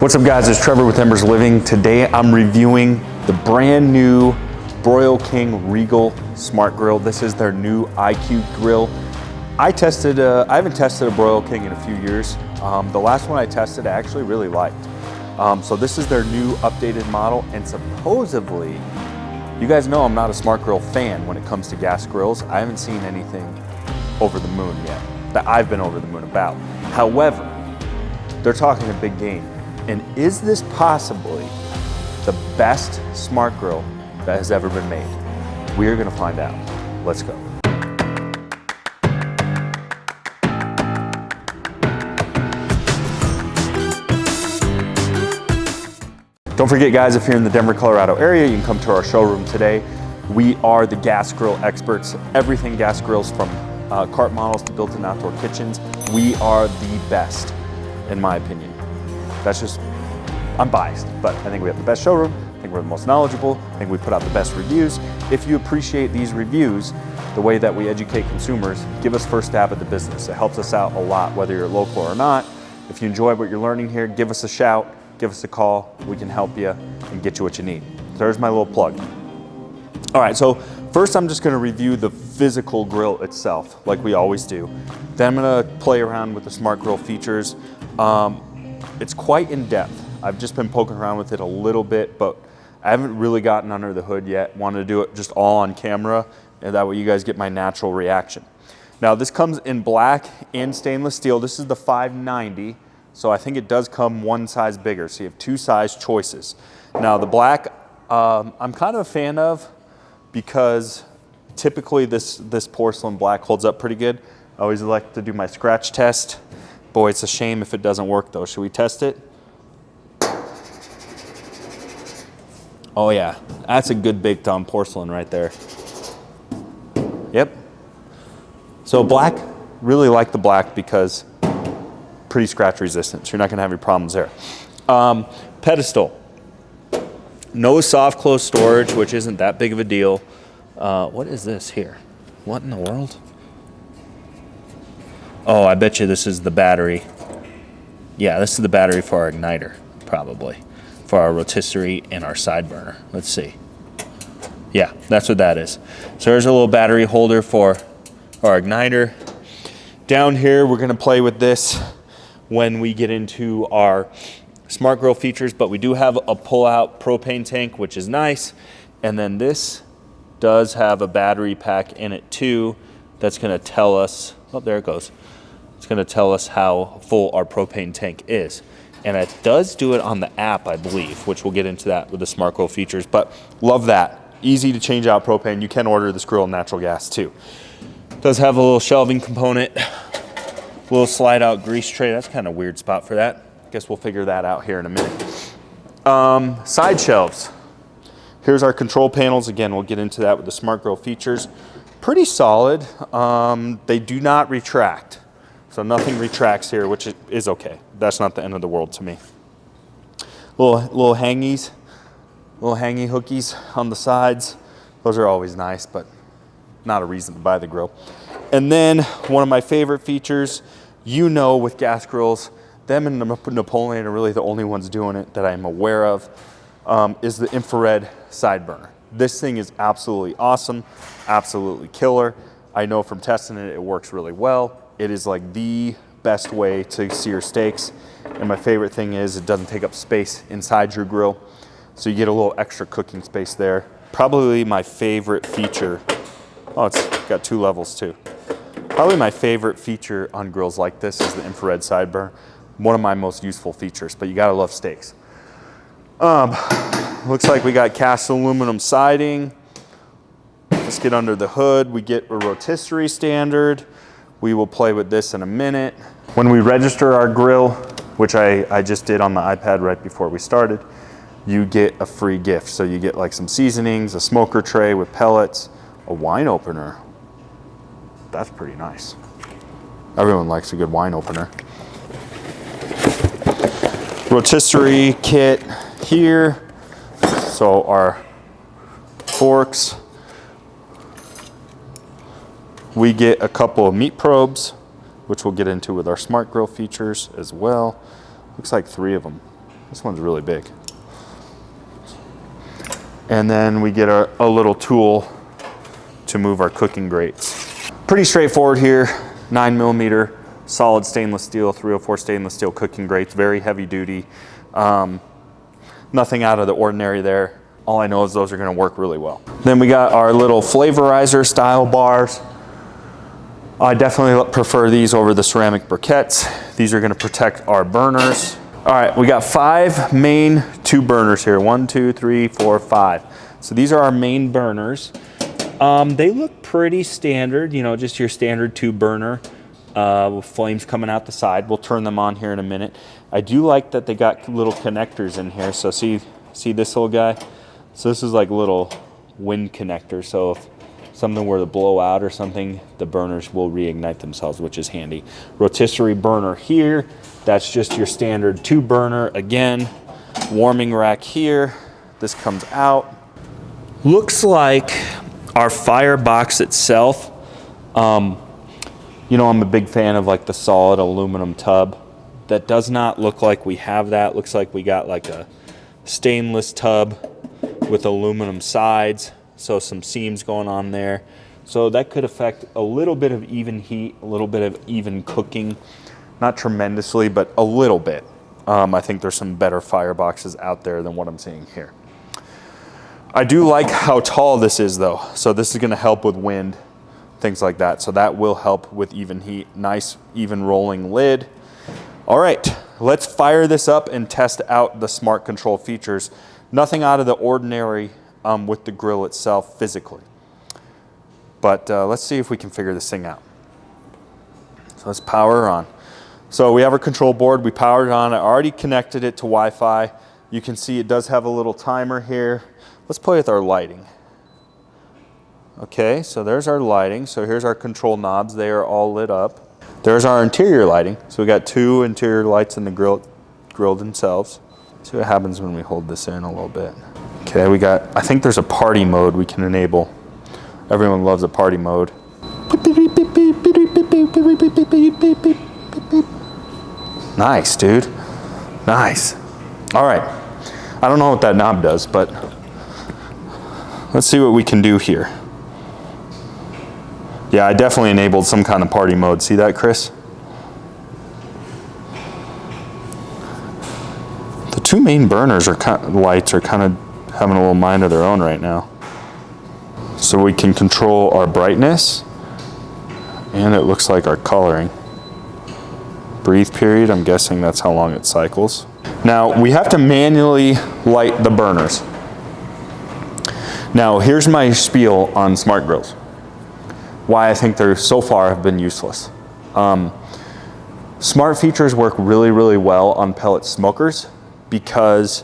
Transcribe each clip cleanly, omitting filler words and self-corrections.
What's up guys, it's Trevor with Embers Living. Today I'm reviewing the brand new Broil King Regal Smart Grill. This is their new IQ grill. I haven't tested a Broil King in a few years. The last one I tested I actually really liked. So this is their new updated model, and supposedly, you guys know I'm not a smart grill fan when it comes to gas grills. I haven't seen anything over the moon yet that I've been over the moon about. However, they're talking a big game. And is this possibly the best smart grill that has ever been made? We're gonna find out. Let's go. Don't forget guys, if you're in the Denver, Colorado area, you can come to our showroom today. We are the gas grill experts. Everything gas grills, from cart models to built-in outdoor kitchens. We are the best, in my opinion. That's just, I'm biased, but I think we have the best showroom. I think we're the most knowledgeable. I think we put out the best reviews. If you appreciate these reviews, the way that we educate consumers, give us first stab at the business. It helps us out a lot, whether you're local or not. If you enjoy what you're learning here, give us a shout, give us a call. We can help you and get you what you need. So there's my little plug. All right, so first I'm just gonna review the physical grill itself, like we always do. Then I'm gonna play around with the smart grill features. It's quite in depth. I've just been poking around with it a little bit, but I haven't really gotten under the hood yet. Wanted to do it just all on camera, and that way you guys get my natural reaction. Now this comes in black and stainless steel. This is the 590, so I think it does come one size bigger, so you have two size choices. Now the black, I'm kind of a fan of, because typically this porcelain black holds up pretty good. I always like to do my scratch test. Boy, it's a shame if it doesn't work though. Should we test it? Oh yeah, that's a good baked on porcelain right there. Yep. So black, really like the black because pretty scratch resistant, so you're not gonna have any problems there. Pedestal. No soft close storage, which isn't that big of a deal. What is this here? What in the world? Oh, I bet you this is the battery. Yeah, this is the battery for our igniter, probably. For our rotisserie and our side burner. Let's see. Yeah, that's what that is. So there's a little battery holder for our igniter. Down here, we're gonna play with this when we get into our smart grill features, but we do have a pull-out propane tank, which is nice. And then this does have a battery pack in it too. That's gonna tell us, oh, there it goes. It's gonna tell us how full our propane tank is. And it does do it on the app, I believe, which we'll get into that with the smart grill features, but love that. Easy to change out propane. You can order this grill in natural gas too. It does have a little shelving component, little slide out grease tray. That's kind of a weird spot for that. Guess we'll figure that out here in a minute. Side shelves. Here's our control panels. Again, we'll get into that with the smart grill features. Pretty solid. They do not retract. So nothing retracts here, which is okay. That's not the end of the world to me. Little hangies, little hangy hookies on the sides. Those are always nice, but not a reason to buy the grill. And then one of my favorite features, you know, with gas grills, them and Napoleon are really the only ones doing it that I'm aware of, is the infrared side burner. This thing is absolutely awesome, absolutely killer. I know from testing it, it works really well. It is like the best way to sear steaks. And my favorite thing is it doesn't take up space inside your grill. So you get a little extra cooking space there. Probably my favorite feature. Oh, it's got two levels too. Probably my favorite feature on grills like this is the infrared side burner. One of my most useful features, but you gotta love steaks. Looks like we got cast aluminum siding. Let's get under the hood. We get a rotisserie standard. We will play with this in a minute. When we register our grill, which I just did on my iPad right before we started, you get a free gift. So you get like some seasonings, a smoker tray with pellets, a wine opener. That's pretty nice. Everyone likes a good wine opener. Rotisserie kit here. So our forks. We get a couple of meat probes, which we'll get into with our smart grill features as well. Looks like 3 of them. This one's really big. And then we get a little tool to move our cooking grates. Pretty straightforward here. 9mm solid stainless steel, 304 stainless steel cooking grates, very heavy duty. Nothing out of the ordinary there. All I know is those are gonna work really well. Then we got our little flavorizer style bars. I definitely prefer these over the ceramic briquettes. These are gonna protect our burners. All right, we got 5 main 2 burners here. 1, 2, 3, 4, 5. So these are our main burners. They look pretty standard, you know, just your standard 2 burner with flames coming out the side. We'll turn them on here in a minute. I do like that they got little connectors in here. So see this little guy? So this is like a little wind connector. So if something were to blow out or something, the burners will reignite themselves, which is handy. Rotisserie burner here. That's just your standard 2 burner. Again, warming rack here. This comes out. Looks like our firebox itself, you know, I'm a big fan of like the solid aluminum tub. That does not look like we have that. Looks like we got like a stainless tub with aluminum sides. So some seams going on there. So that could affect a little bit of even heat, a little bit of even cooking. Not tremendously, but a little bit. I think there's some better fireboxes out there than what I'm seeing here. I do like how tall this is though. So this is gonna help with wind, things like that. So that will help with even heat. Nice, even rolling lid. All right, let's fire this up and test out the smart control features. Nothing out of the ordinary with the grill itself physically. But let's see if we can figure this thing out. So let's power her on. So we have our control board, we powered it on. I already connected it to Wi-Fi. You can see it does have a little timer here. Let's play with our lighting. Okay, so there's our lighting. So here's our control knobs. They are all lit up. There's our interior lighting. So we got 2 interior lights in the grill themselves. See what happens when we hold this in a little bit. Okay, we got, I think there's a party mode we can enable. Everyone loves a party mode. Nice, dude. Nice. All right. I don't know what that knob does, but let's see what we can do here. Yeah, I definitely enabled some kind of party mode. See that, Chris? The 2 main burners lights are kind of having a little mind of their own right now. So we can control our brightness, and it looks like our coloring. Breathe period, I'm guessing that's how long it cycles. Now, we have to manually light the burners. Now, here's my spiel on smart grills. Why I think they're so far have been useless. Smart features work really, really well on pellet smokers because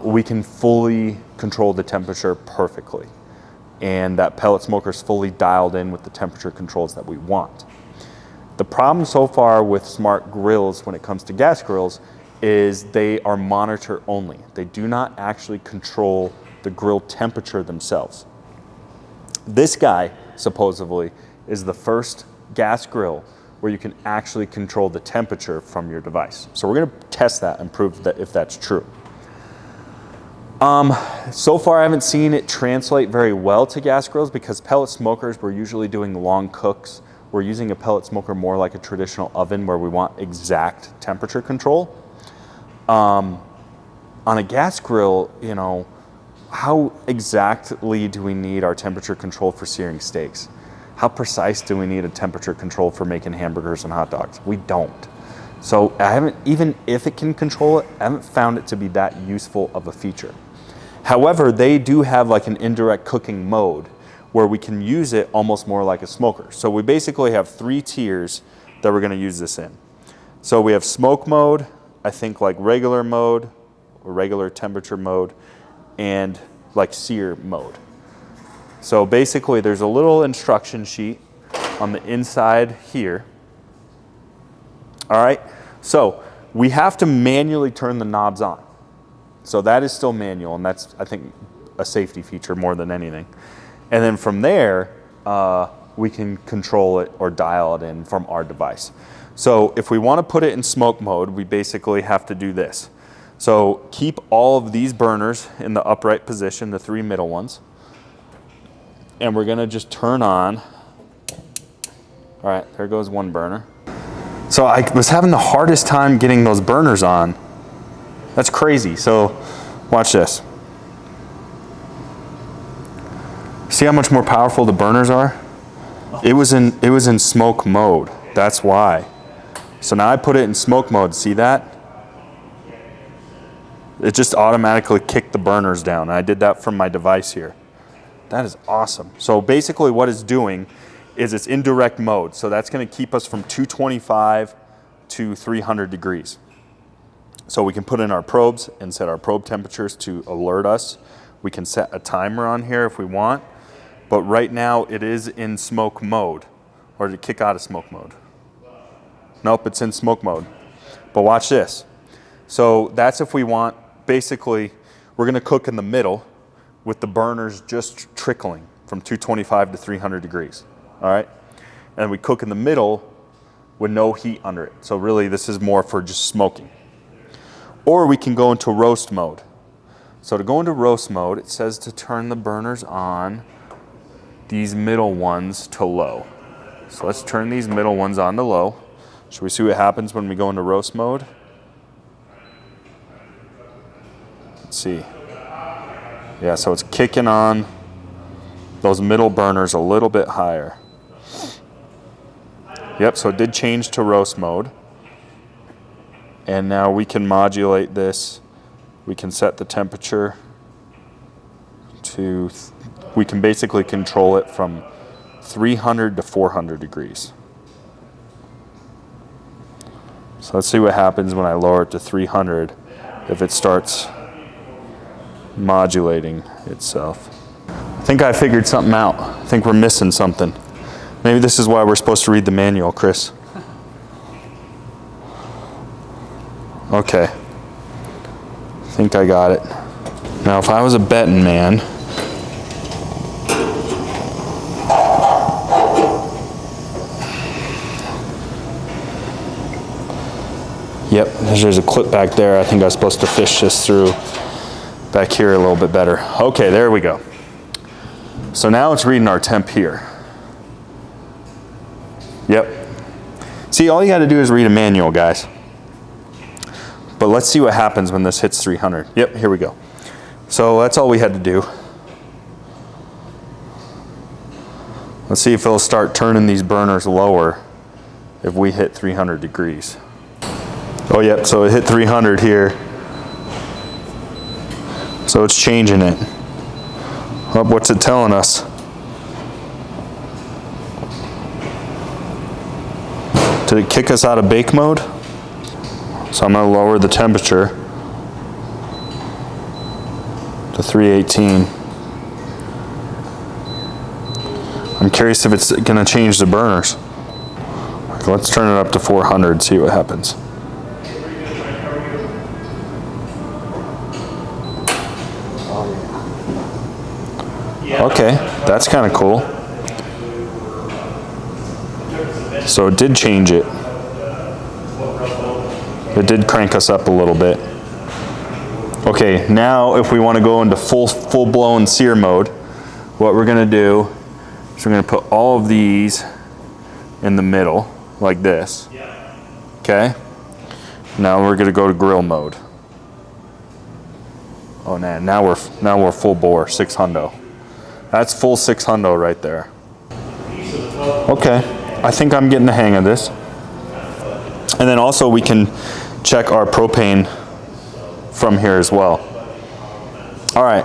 we can fully control the temperature perfectly. And that pellet smoker is fully dialed in with the temperature controls that we want. The problem so far with smart grills when it comes to gas grills is they are monitor only. They do not actually control the grill temperature themselves. This guy, supposedly, is the first gas grill where you can actually control the temperature from your device. So we're gonna test that and prove that if that's true. So far I haven't seen it translate very well to gas grills because pellet smokers, we're usually doing long cooks. We're using a pellet smoker more like a traditional oven where we want exact temperature control. On a gas grill, you know, how exactly do we need our temperature control for searing steaks? How precise do we need a temperature control for making hamburgers and hot dogs? We don't. So I haven't, even if it can control it, I haven't found it to be that useful of a feature. However, they do have like an indirect cooking mode where we can use it almost more like a smoker. So we basically have 3 tiers that we're gonna use this in. So we have smoke mode, I think like regular mode, or regular temperature mode, and like sear mode. So basically there's a little instruction sheet on the inside here. All right, so we have to manually turn the knobs on. So that is still manual, and that's, I think, a safety feature more than anything. And then from there, we can control it or dial it in from our device. So if we want to put it in smoke mode, we basically have to do this. So keep all of these burners in the upright position, the 3 middle ones. And we're gonna just turn on. All right, there goes one burner. So I was having the hardest time getting those burners on. That's crazy. So watch this. See how much more powerful the burners are? It was in smoke mode. That's why. So now I put it in smoke mode. See that? It just automatically kicked the burners down. I did that from my device here. That is awesome. So basically what it's doing is it's in direct mode. So that's gonna keep us from 225 to 300 degrees. So we can put in our probes and set our probe temperatures to alert us. We can set a timer on here if we want, but right now it is in smoke mode. Or did it kick out of smoke mode? Nope, it's in smoke mode. But watch this. So that's if we want, basically, we're gonna cook in the middle with the burners just trickling from 225 to 300 degrees, all right? And we cook in the middle with no heat under it. So really this is more for just smoking. Or we can go into roast mode. So to go into roast mode, it says to turn the burners on, these middle ones to low. So let's turn these middle ones on to low. Should we see what happens when we go into roast mode? Let's see. Yeah, so it's kicking on those middle burners a little bit higher. Yep, so it did change to roast mode. And now we can modulate this. We can set the temperature to, we can basically control it from 300 to 400 degrees. So let's see what happens when I lower it to 300 if it starts modulating itself. I think I figured something out. I think we're missing something. Maybe this is why we're supposed to read the manual, Chris. Okay. I think I got it. Now, if I was a betting man, yep, there's a clip back there. I think I was supposed to fish this through back here a little bit better. Okay, there we go. So now it's reading our temp here. Yep. See, all you got to do is read a manual, guys. But let's see what happens when this hits 300. Yep, here we go. So that's all we had to do. Let's see if it'll start turning these burners lower if we hit 300 degrees. Oh, yep, so it hit 300 here. So it's changing it. Oh, what's it telling us? Did it kick us out of bake mode? So I'm gonna lower the temperature to 318. I'm curious if it's gonna change the burners. Let's turn it up to 400, see what happens. Okay, that's kind of cool. So it did change it. It did crank us up a little bit. Okay, now if we want to go into full-blown sear mode, what we're going to do is we're going to put all of these in the middle, like this. Okay? Now we're going to go to grill mode. Oh man, now we're full bore, 600. That's full 600 right there. Okay, I think I'm getting the hang of this. And then also we can check our propane from here as well. All right,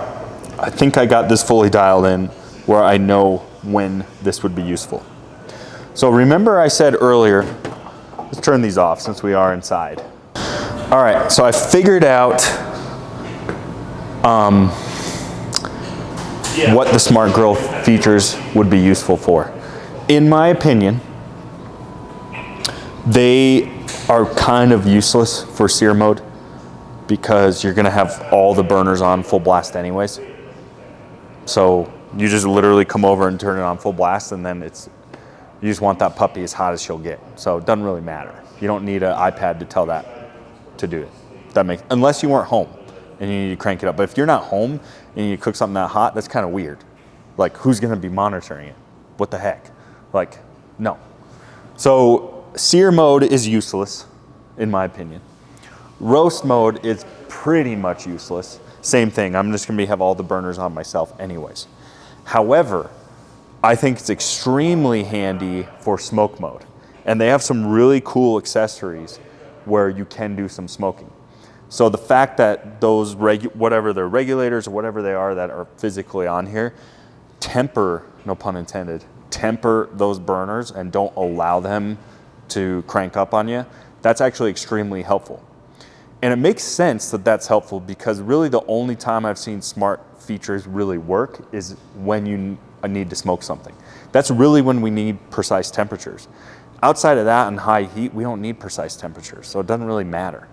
I think I got this fully dialed in where I know when this would be useful. So remember I said earlier, let's turn these off since we are inside. All right, so I figured out what the Smart Grill features would be useful for. In my opinion, they are kind of useless for sear mode because you're gonna have all the burners on full blast anyways. So you just literally come over and turn it on full blast and then you just want that puppy as hot as she'll get. So it doesn't really matter. You don't need an iPad to tell that to do it. unless you weren't home and you need to crank it up. But if you're not home and you cook something that hot, that's kind of weird. Like, who's going to be monitoring it? What the heck? Like, no. So sear mode is useless, in my opinion. Roast mode is pretty much useless. Same thing. I'm just going to have all the burners on myself anyways. However, I think it's extremely handy for smoke mode. And they have some really cool accessories where you can do some smoking. So the fact that those whatever they're regulators or whatever they are that are physically on here temper, no pun intended, temper those burners and don't allow them to crank up on you, that's actually extremely helpful. And it makes sense that that's helpful because really the only time I've seen smart features really work is when you need to smoke something. That's really when we need precise temperatures. Outside of that and high heat, we don't need precise temperatures, so it doesn't really matter.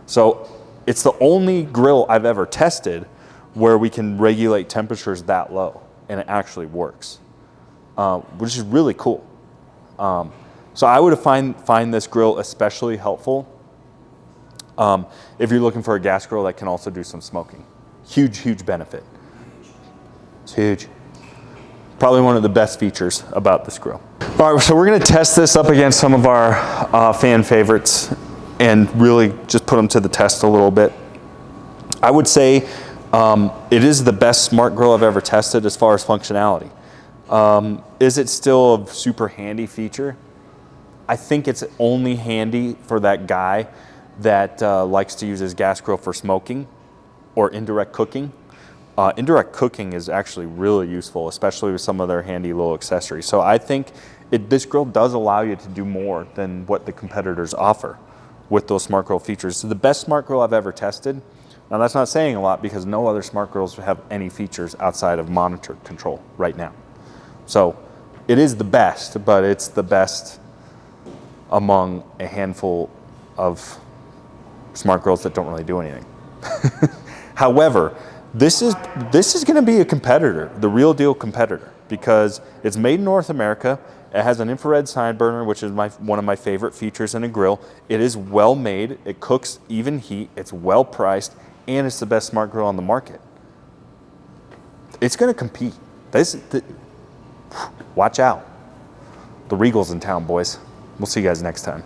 So it's the only grill I've ever tested where we can regulate temperatures that low and it actually works, which is really cool. So I would find this grill especially helpful if you're looking for a gas grill that can also do some smoking. Huge benefit. It's huge. Probably one of the best features about this grill. All right, so we're gonna test this up against some of our fan favorites and really just put them to the test a little bit. I would say it is the best smart grill I've ever tested as far as functionality. Is it still a super handy feature? I think it's only handy for that guy that likes to use his gas grill for smoking or indirect cooking. Indirect cooking is actually really useful, especially with some of their handy little accessories. So I think this grill does allow you to do more than what the competitors offer with those smart grill features. So the best smart grill I've ever tested. Now that's not saying a lot because no other smart grills have any features outside of monitor control right now. So it is the best, but it's the best among a handful of smart grills that don't really do anything. However, this is going to be a competitor, the real deal competitor, because it's made in North America. It has an infrared side burner, which is one of my favorite features in a grill. It is well made. It cooks even heat. It's well priced, and it's the best smart grill on the market. It's going to compete. Watch out. The Regal's in town, boys. We'll see you guys next time.